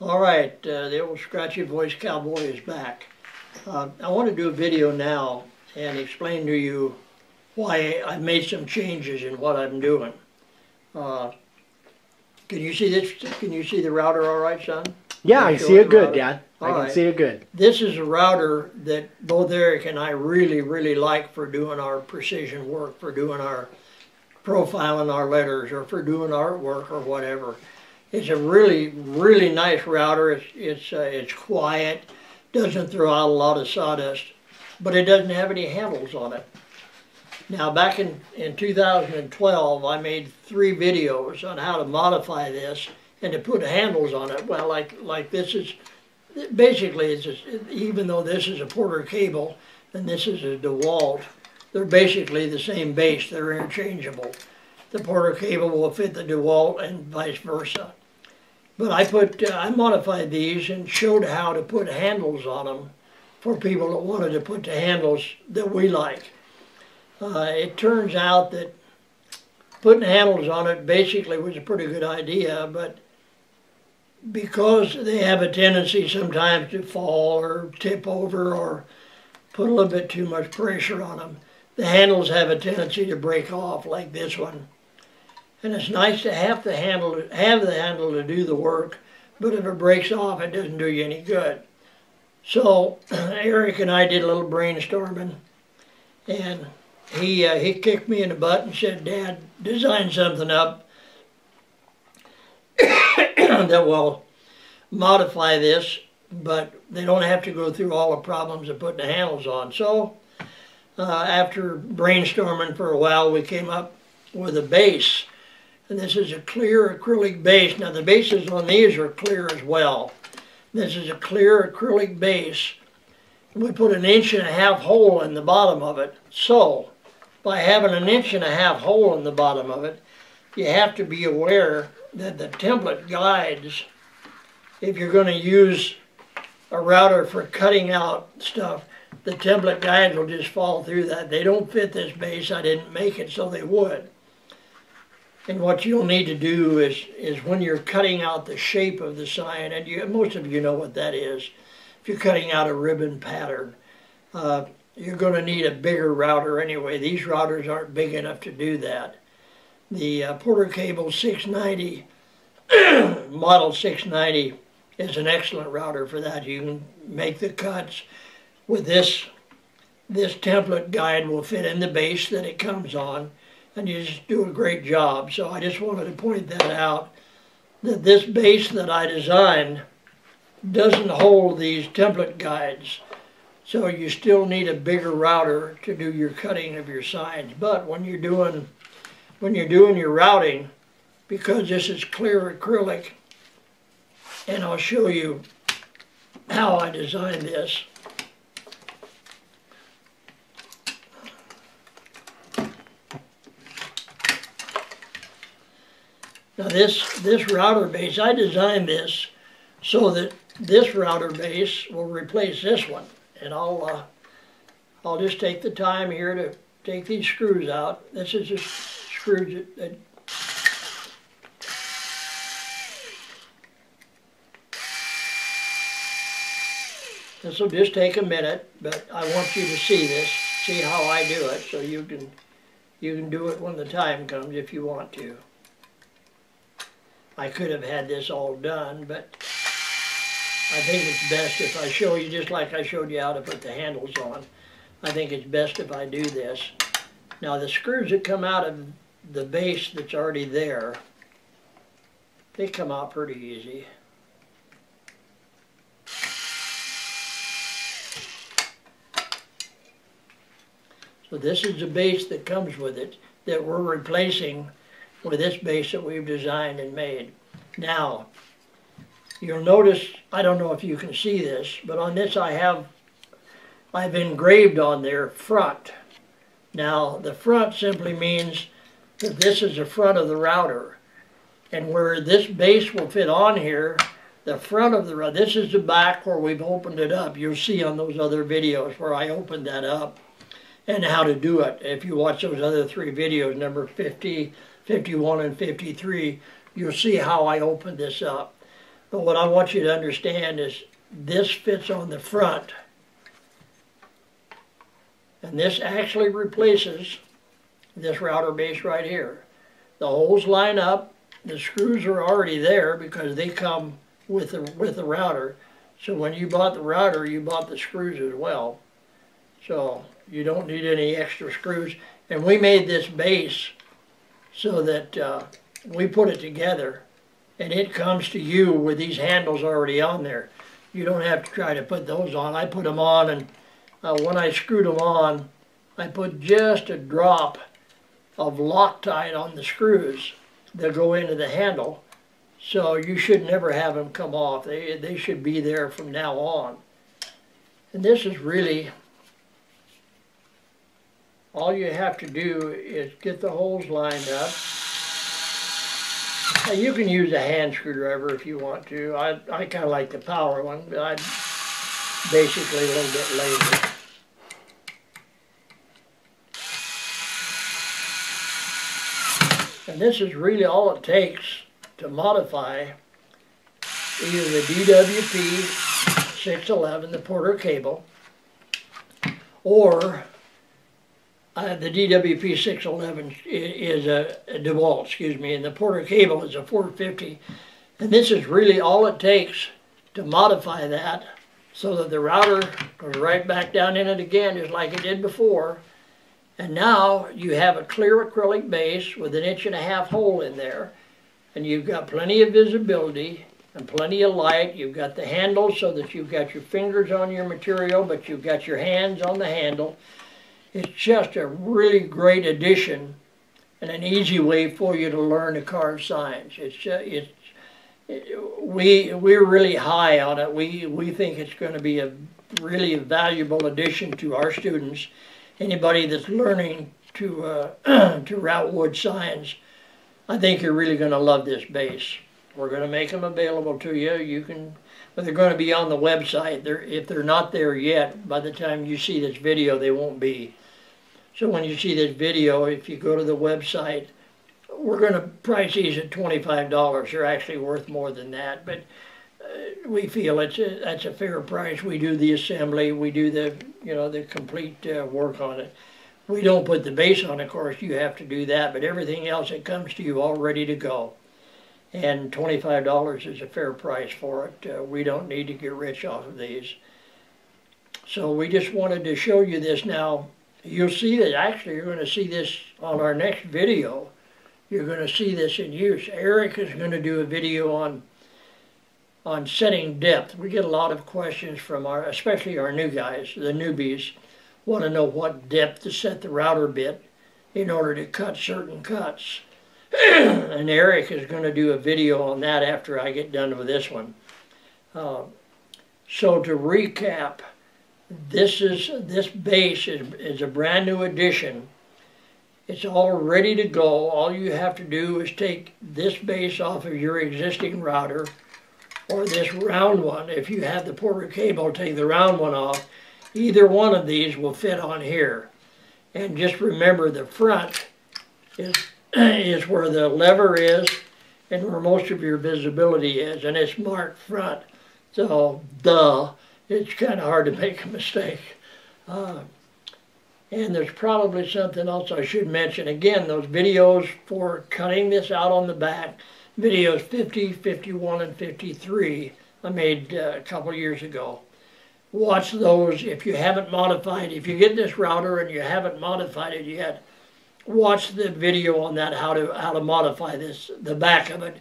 All right, the old scratchy voice cowboy is back. I want to do a video now and explain to you why I've made some changes in what I'm doing. Can you see this? Can you see the router all right, son? Yeah, I can see it good, Dad. I can see it good. This is a router that both Eric and I really like for doing our precision work, for doing our profiling our letters, or for doing artwork or whatever. It's a really nice router. It's quiet, doesn't throw out a lot of sawdust, but it doesn't have any handles on it. Now back in 2012, I made 3 videos on how to modify this and to put handles on it. Well, like this is, basically, even though this is a Porter cable and this is a Dewalt, they're basically the same base. They're interchangeable. The Porter cable will fit the Dewalt and vice versa. But I modified these and showed how to put handles on them for people that wanted to put the handles that we like. It turns out that putting handles on it basically was a pretty good idea, but because they have a tendency sometimes to fall or tip over or put a little bit too much pressure on them, the handles have a tendency to break off, like this one. And it's nice to have the handle to do the work, but if it breaks off, it doesn't do you any good. So Eric and I did a little brainstorming, and he kicked me in the butt and said, "Dad, design something up that will modify this, but they don't have to go through all the problems of putting the handles on." So after brainstorming for a while, we came up with a base. And this is a clear acrylic base. Now the bases on these are clear as well. This is a clear acrylic base. We put an 1.5-inch hole in the bottom of it. So by having an 1.5-inch hole in the bottom of it, you have to be aware that the template guides, if you're going to use a router for cutting out stuff, the template guides will just fall through that. They don't fit this base. I didn't make it so they would. And what you'll need to do is when you're cutting out the shape of the sign, and most of you know what that is, if you're cutting out a ribbon pattern, you're going to need a bigger router anyway. These routers aren't big enough to do that. The Porter Cable 690, model 690, is an excellent router for that. You can make the cuts with this. This template guide will fit in the base that it comes on, and you just do a great job. So I just wanted to point that out, that this base that I designed doesn't hold these template guides. So you still need a bigger router to do your cutting of your signs. But when you're doing your routing, because this is clear acrylic, and I'll show you how I designed this. Now this router base, I designed this so that this router base will replace this one. And I'll just take the time here to take these screws out. This is just screws that this will just take a minute, but I want you to see this, see how I do it, so you can do it when the time comes if you want to. I could have had this all done, but I think it's best if I show you, just like I showed you how to put the handles on. I think it's best if I do this. Now the screws that come out of the base that's already there, they come out pretty easy. So this is the base that comes with it that we're replacing with this base that we've designed and made. Now, you'll notice, I don't know if you can see this, but on this I've engraved on there front. Now, the front simply means that this is the front of the router. And where this base will fit on here, the front of the router, this is the back where we've opened it up. You'll see on those other videos where I opened that up and how to do it. If you watch those other 3 videos, number 50, 51, and 53, you'll see how I opened this up. But what I want you to understand is this fits on the front. And this actually replaces this router base right here. The holes line up. The screws are already there because they come with the router. So when you bought the router, you bought the screws as well. So you don't need any extra screws. And we made this base so that we put it together and it comes to you with these handles already on there. You don't have to try to put those on. I put them on, and when I screwed them on, I put just a drop of Loctite on the screws that go into the handle. So you should never have them come off. They should be there from now on. And this is really, all you have to do is get the holes lined up. Now you can use a hand screwdriver if you want to. I kind of like the power one, but I'm basically a little bit lazy. And this is really all it takes to modify either the DWP 611, the Porter cable, or the DWP 611 is a Dewalt, excuse me, and the Porter cable is a 450. And this is really all it takes to modify that so that the router goes right back down in it again just like it did before. And now you have a clear acrylic base with an 1.5 inch hole in there, and you've got plenty of visibility and plenty of light. You've got the handle so that you've got your fingers on your material, but you've got your hands on the handle. It's just a really great addition and an easy way for you to learn to carve signs. We're really high on it. We think it's going to be a really valuable addition to our students. Anybody that's learning to route wood signs, I think you're really going to love this base. We're going to make them available to you. You can, but they're going to be on the website. If they're not there yet, by the time you see this video, they won't be. So when you see this video, if you go to the website, we're going to price these at $25. They're actually worth more than that, but we feel that's a fair price. We do the assembly, we do the complete work on it. We don't put the base on, of course. You have to do that, but everything else, it comes to you all ready to go. And $25 is a fair price for it. We don't need to get rich off of these. So we just wanted to show you this now. You'll see that actually you're going to see this on our next video. You're going to see this in use. Eric is going to do a video on setting depth. We get a lot of questions from especially our new guys, the newbies, want to know what depth to set the router bit in order to cut certain cuts. And Eric is going to do a video on that after I get done with this one. So to recap, this base is a brand new addition. It's all ready to go. All you have to do is take this base off of your existing router, or this round one. If you have the Porter cable, take the round one off. Either one of these will fit on here. And just remember, the front is where the lever is and where most of your visibility is, and it's marked front. So, it's kind of hard to make a mistake. And there's probably something else I should mention. Again, those videos for cutting this out on the back, videos 50, 51, and 53, I made a couple years ago. Watch those if you haven't modified. If you get this router and you haven't modified it yet, watch the video on that, how to modify this, the back of it.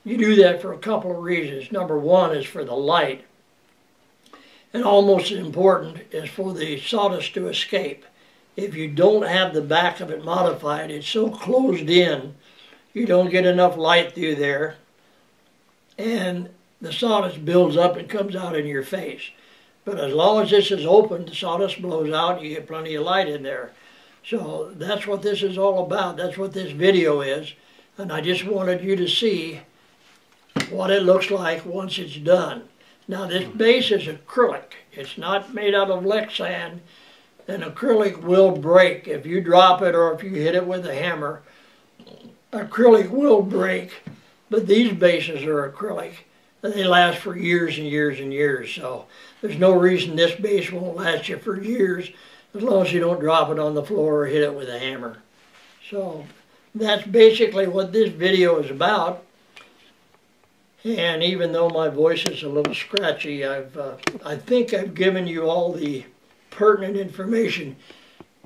You do that for a couple of reasons. Number one is for the light. And almost as important is for the sawdust to escape. If you don't have the back of it modified, it's so closed in, you don't get enough light through there, and the sawdust builds up and comes out in your face. But as long as this is open, the sawdust blows out, you get plenty of light in there. So that's what this is all about. That's what this video is. And I just wanted you to see what it looks like once it's done. Now this base is acrylic. It's not made out of Lexan, and acrylic will break. If you drop it or if you hit it with a hammer, acrylic will break. But these bases are acrylic, they last for years and years and years. So there's no reason this base won't last you for years, as long as you don't drop it on the floor or hit it with a hammer. So that's basically what this video is about. And even though my voice is a little scratchy, I think I've given you all the pertinent information.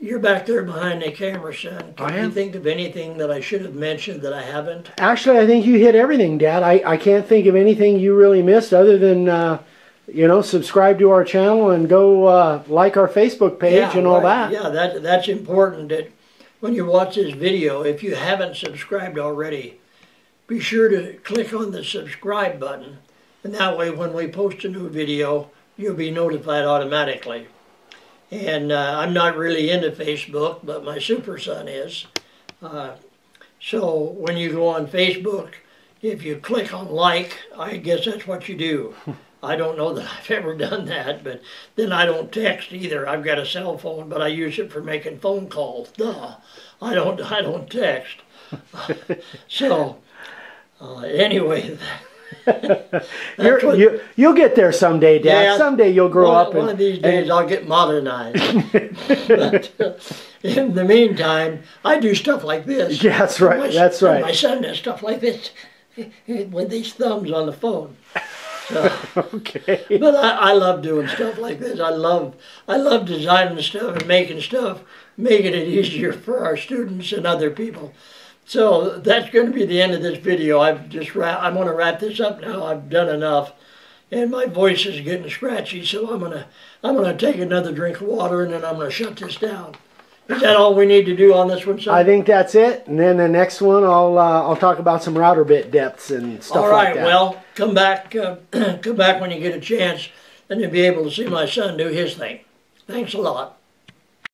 You're back there behind the camera, son. Can you think of anything that I should have mentioned that I haven't? Actually, I think you hit everything, Dad. I can't think of anything you really missed other than, you know, subscribe to our channel and go like our Facebook page and all that. Yeah, that's important. That when you watch this video, if you haven't subscribed already, be sure to click on the subscribe button. And that way, when we post a new video, you'll be notified automatically. And I'm not really into Facebook, but my super son is. So when you go on Facebook, if you click on like, I guess that's what you do. I don't know that I've ever done that, but then I don't text either. I've got a cell phone, but I use it for making phone calls. Duh, I don't text. So anyway. You'll get there someday, Dad. Yeah, someday you'll grow up. One of these days I'll get modernized. But in the meantime, I do stuff like this. Yeah, that's right. That's right. My son does stuff like this with these thumbs on the phone. So, okay. But I love doing stuff like this. I love designing stuff and making stuff, making it easier for our students and other people. So that's going to be the end of this video. I'm going to wrap this up now. I've done enough, and my voice is getting scratchy. So I'm gonna take another drink of water, and then I'm gonna shut this down. Is that all we need to do on this one, son? I think that's it. And then the next one, I'll talk about some router bit depths and stuff like that. All right. Well, come back when you get a chance, and you'll be able to see my son do his thing. Thanks a lot.